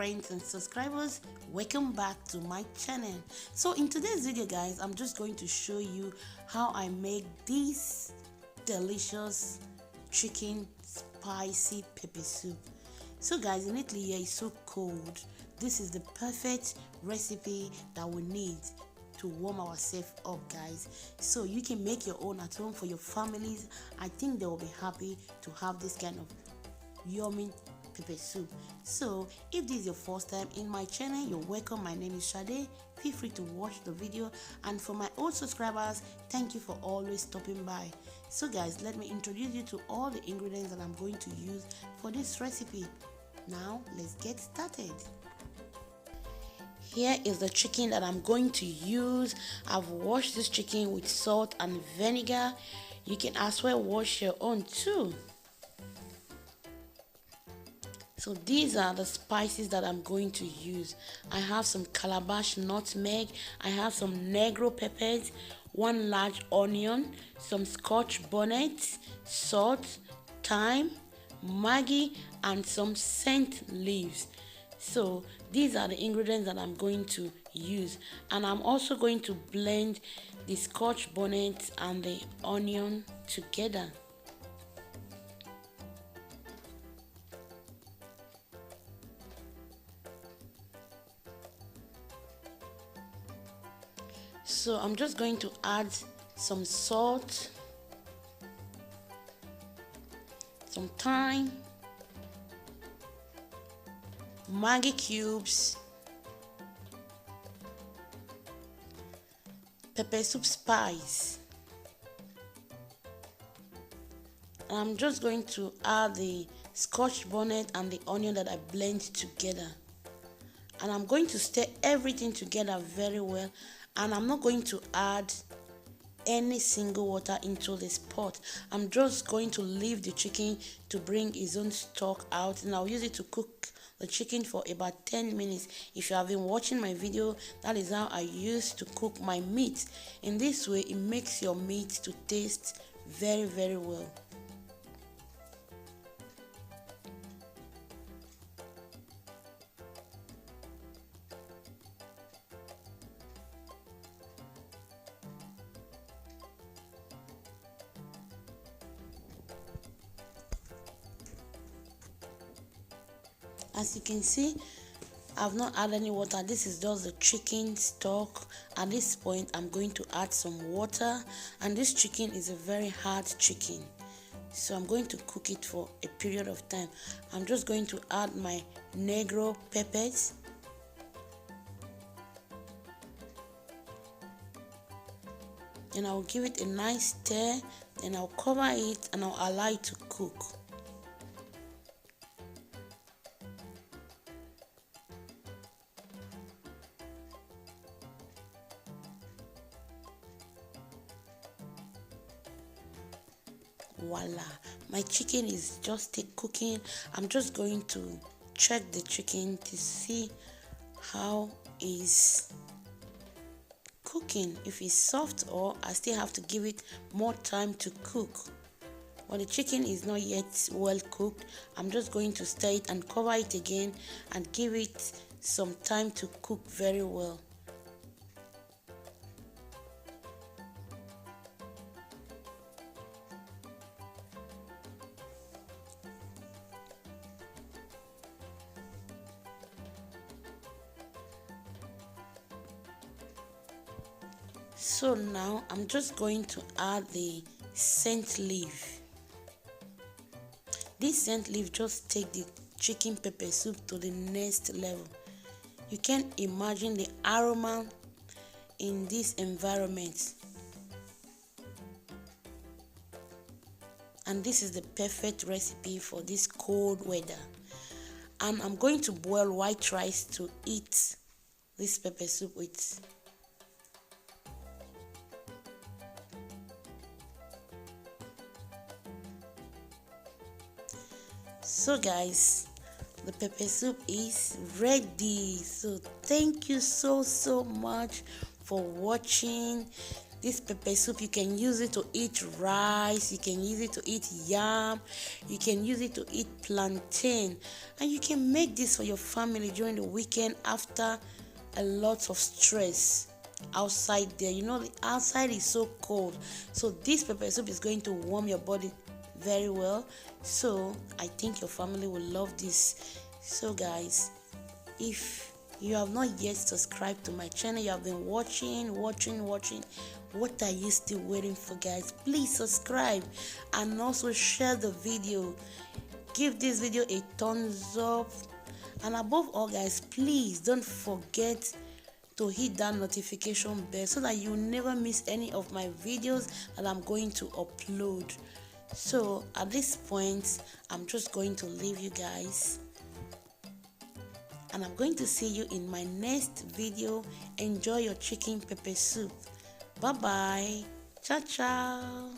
friends and subscribers, welcome back to my channel. So in today's video guys, I'm just going to show you how I make this delicious chicken spicy pepper soup. So guys, in Italy here it's so cold. This is the perfect recipe that we need to warm ourselves up, guys. So you can make your own at home for your families. I think they will be happy to have this kind of yummy pepper soup. So if this is your first time in my channel, you're welcome. My name is Sade. Feel free to watch the video, and for my old subscribers, thank you for always stopping by. So guys, let me introduce you to all the ingredients that I'm going to use for this recipe. Now let's get started. Here is the chicken that I'm going to use. I've washed this chicken with salt and vinegar. You can as well wash your own too. So these are the spices that I'm going to use. I have some Calabash nutmeg, I have some Negro peppers, 1 large onion, some scotch bonnet, salt, thyme, Maggi, and some scent leaves. So these are the ingredients that I'm going to use, and I'm also going to blend the scotch bonnet and the onion together. So I'm just going to add some salt, some thyme, Maggi cubes, pepper soup spice, and I'm just going to add the scotch bonnet and the onion that I blend together, and I'm going to stir everything together very well, and I'm not going to add any single water into this pot. I'm just going to leave the chicken to bring its own stock out, and I'll use it to cook the chicken for about 10 minutes. If you have been watching my video, that is how I used to cook my meat. In this way, it makes your meat to taste very well. As you can see, I've not added any water. This is just the chicken stock. At this point, I'm going to add some water, and this chicken is a very hard chicken, so I'm going to cook it for a period of time. I'm just going to add my Negro peppers, and I'll give it a nice stir, then I'll cover it and I'll allow it to cook. Voila, my chicken is just cooking. I'm just going to check the chicken to see how is cooking, if it's soft, or I still have to give it more time to cook. When the chicken is not yet well cooked, I'm just going to stir it and cover it again and give it some time to cook very well. So now I'm just going to add the scent leaf. This scent leaf just take the chicken pepper soup to the next level. You can imagine the aroma in this environment, and this is the perfect recipe for this cold weather. And I'm going to boil white rice to eat this pepper soup with. So guys, the pepper soup is ready. So thank you so much for watching. This pepper soup, you can use it to eat rice, you can use it to eat yam, you can use it to eat plantain, and you can make this for your family during the weekend after a lot of stress outside there. You know, the outside is so cold, so this pepper soup is going to warm your body very well. So I think your family will love this. So guys, if you have not yet subscribed to my channel, you have been watching, what are you still waiting for, guys? Please subscribe and also share the video. Give this video a thumbs up, and above all, guys, please don't forget to hit that notification bell so that you never miss any of my videos that I'm going to upload. So at this point, I'm just going to leave you guys, and I'm going to see you in my next video. Enjoy your chicken pepper soup. Bye bye. Ciao ciao.